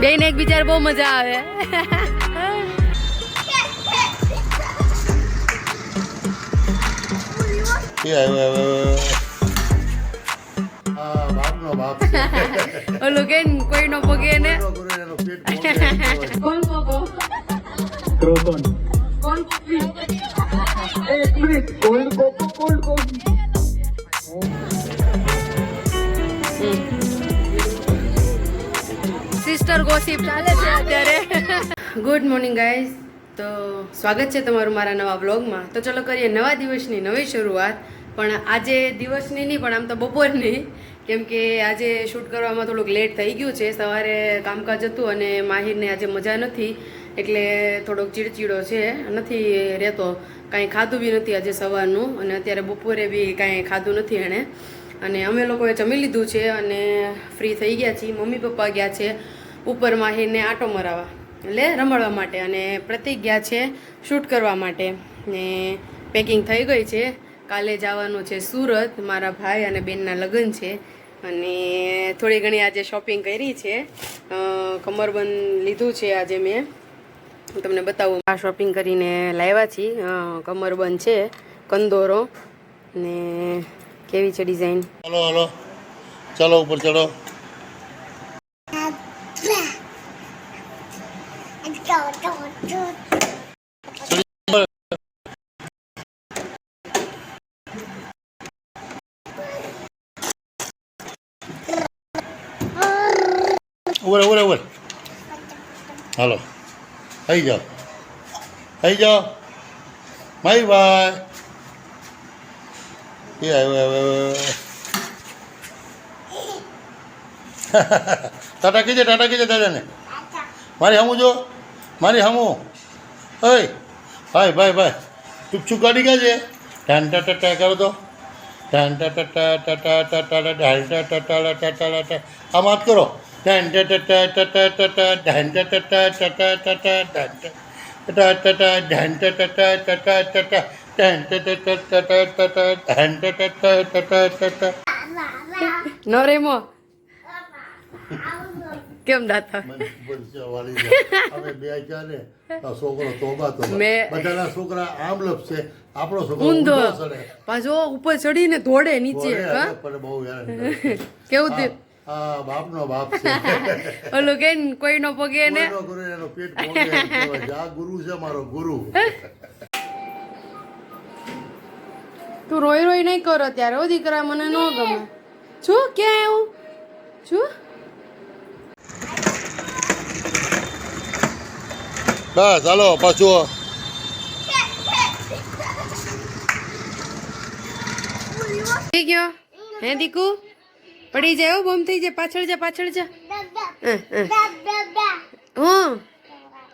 બેન એક બીજાને બહુ મજા આવે. ઓલું કે કોઈ નો પગે ને કોણ પગો કોણ એક minute cold coffee sister gossip ચાલે છે અત્યારે. Good morning guys. તો સ્વાગત છે તમારું મારા નવા વ્લોગમાં. તો ચલો કરીએ નવા દિવસની નવી શરૂઆત. પણ આજે દિવસની નહીં, પણ આમ તો બપોરની, કેમ કે આજે શૂટ કરવામાં થોડુંક લેટ થઈ ગયું છે. સવારે કામકાજ હતું અને માહિરને આજે મજા નથી, એટલે થોડોક ચીડચીડો છે, નથી રહેતો. કાંઈ ખાધું બી નથી આજે સવારનું, અને અત્યારે બપોરે બી કાંઈ ખાધું નથી એણે. અને અમે લોકોએ જમી લીધું છે અને ફ્રી થઈ ગયા છીએ. મમ્મી પપ્પા ગયા છે ઉપર માહિરને આંટો મરાવવા, એટલે રમાડવા માટે, અને પ્રતિક ગયા છે શૂટ કરવા માટે. ને પેકિંગ થઈ ગઈ છે. કાલે જવાનું છે સુરત, મારા ભાઈ અને બેનના લગ્ન છે. અને થોડી ઘણી આજે શોપિંગ કરી છે. કમરબંધ લીધું છે આજે મેં, હું તમને બતાવું. આ શોપિંગ કરીને લાવ્યા છીએ. કમરબંધ છે કંદોરો, ને કેવી છે ડિઝાઇન. હલો હલો, ચાલો ઉપર ચડો. ઉપર ઉપર ઉપર, હાલો આવી જાઓ, આવી જાઓ મારી ભાઈ. એ આવ્યો. ટાટા કીધે દાદાને. મારી હમું જો, મારી હમું. ઓય ભાઈ ભાઈ ભાઈ, ચૂપ ગાડી ક્યાં છે? ટાન ટા કરો તો. ટાન ટા આમ વાત કરો. ટાન નો રેમો કેમ દાતા છોકરો તોબા તો બધાના છોકરા આમ લપસે, આપણો છોકરો ઊંધો ઊંધો ચડે. પાછો ઉપર ચડીને દોડે નીચે. પણ બહુ હેરાન કેવું થયું? હા, બાપનો બાપ છે. ઓલું કે કોઈ નો પગે ને કોઈનો ગુરુ એનો પેટ પોગે એમ કહેવાય છે. આ ગુરુ છે મારો ગુરુ. તું રોઈ નહીં કરો ત્યારે. ઓ દીકરા મને ન ગમે. છું ક્યાં એવું છું? બસ ચાલો પાછું. થઈ ગયો હે દીકુ? પડી જાય, બોમ થઈ જાય. પાછળ જા હું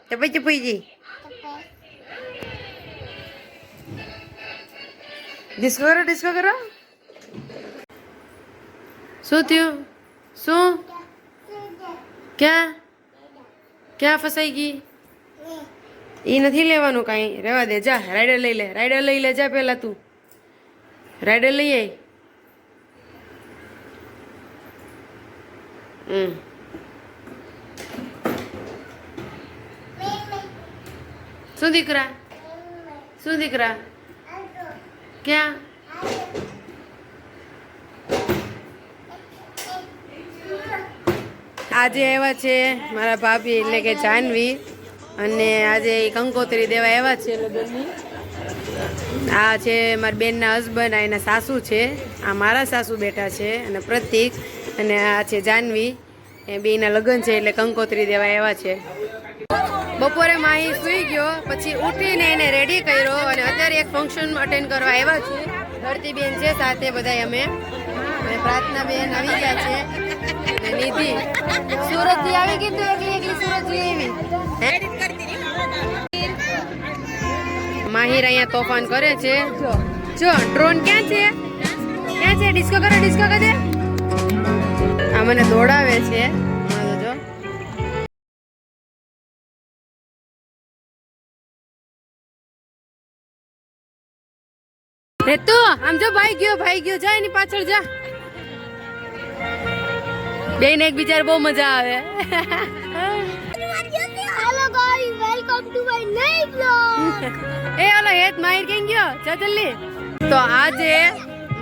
તો પછી પડી જઈ. ડિસ્કો કરો. શું થયું? શું? ક્યાં ફસાઈ ગઈ? એ નથી લેવાનું કાંઈ, રહેવા દે. જા રાઈડર લઈ લે. જા પેલા તું રાઈડર લઈ આય. શું દીકરા ક્યાં? આજે આવ્યા છે મારા ભાભી, એટલે કે જાનવી, અને આજે કંકોત્રી દેવા આવ્યા છે લગ્નની. આ છે મારા બેનના હસબન્ડ, આ એના સાસુ છે. આ મારા સાસુ બેઠા છે, અને પ્રતિક, અને આ છે જાનવી. એ બેના લગ્ન છે એટલે કંકોત્રી દેવા આવ્યા છે. બપોરે માહી સૂઈ ગયો, પછી ઉઠીને એને રેડી કર્યો, અને અત્યારે એક ફંક્શન અટેન્ડ કરવા આવ્યા છે. ધરતીબેન છે સાથે બધા અમે, અને પ્રાર્થના બેન આવી ગયા છે, અને નિધિ સુરતથી આવી ગઈ. તો એકલી સુરતથી આવી. માહિર અહીંયા તોફાન કરે છે. જો ડ્રોન ક્યાં છે? ડિસ્કો કરો દે. આ મને દોડાવે છે. જો હેતુ આમ જો, ભાઈ ગયો. જા એની પાછળ જા. બેન એક બીજાને બહુ મજા આવે. Hello guys, welcome to my new vlog. એ ઓલો હેત માહિર કેમ ગયો ચતલી તો આજે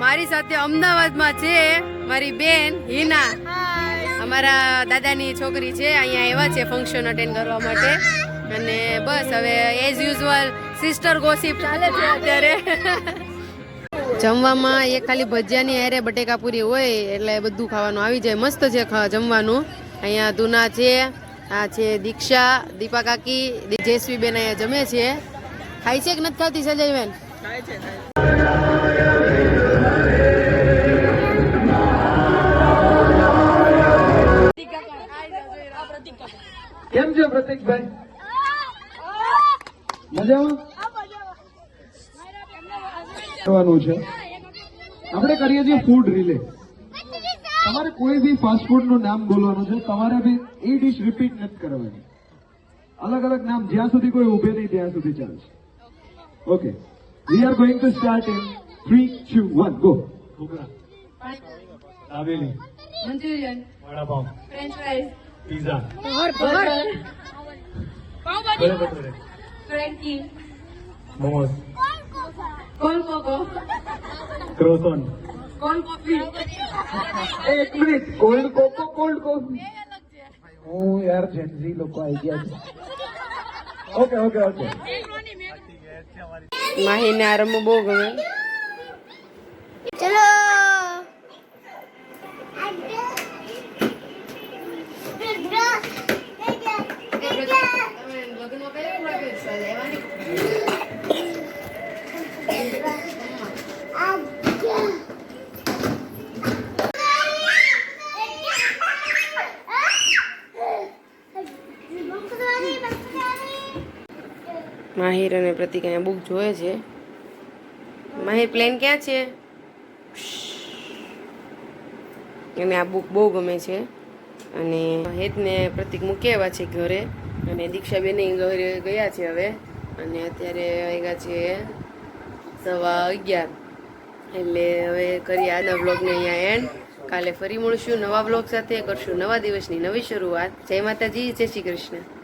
મારી સાથે અમદાવાદમાં છે મારી બેન હિના અમારા દાદાની છોકરી છે અહીંયા આવ્યા છે ફંક્શન અટેન્ડ કરવા માટે અને બસ હવે એઝ યુઝ્યુઅલ સિસ્ટર ગોસિપ ચાલે છે અત્યારે જમવામાં એક ખાલી ભજીયાની હારે બટેકા પૂરી હોય એટલે બધું ખાવાનું આવી જાય મસ્ત છે જમવાનું અહીંયા દુના છે આ છે દીક્ષા દીપા કાકી જેસવી બેન અહીંયા જમે છે ખાય છે કે નથી ખાતી સજાઈ કેમ છે પ્રતિકભાઈ? મજામાં કરવાનું છે. આપણે કરીએ છીએ ફૂડ રિલે. તમારે કોઈ બી ફાસ્ટ ફૂડ નું નામ બોલવાનું છે. તમારે બી એ ડિશ રિપીટ નથી કરવાની. અલગ અલગ નામ જ્યાં સુધી કોઈ ઉભે નહીં ત્યાં સુધી ચાલશે. Okay, we are going to start in 3, 2, 1 go. Dabeli, manchurian vada pav, french fries pizza, pav bhaji frankie momos, cone cocoa croissant. Cone coffee એક minute, cold cocoa, cold coffee. હું યાર જેન્ઝી લોકો આવી ગયા છે. Okay okay okay. માહીને આ રમવું બહુ ગમે ચલો માહિર અને પ્રતિક અહીંયા બુક જોવે છે માહિર પ્લેન ક્યાં છે એને આ બુક બહુ ગમે છે અને હેતને પ્રતિક મૂકી આવ્યા છે ઘરે અને દીક્ષાબેન ઘરે ગયા છે હવે અને અત્યારે વાગ્યા છે 11:15 એટલે હવે કરીએ આજના બ્લોગને અહીંયા એન્ડ કાલે ફરી મળશું નવા બ્લોગ સાથે કરશું નવા દિવસની નવી શરૂઆત જય માતાજી જય શ્રી કૃષ્ણ